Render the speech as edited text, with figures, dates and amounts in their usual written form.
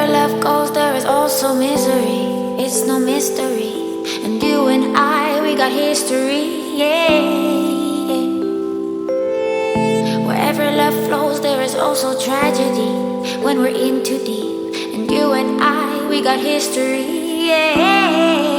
Wherever love goes, there is also misery. It's no mystery. And you and I, we got history, yeah. Wherever love flows, there is also tragedy when we're in too deep. And you and I, we got history, yeah.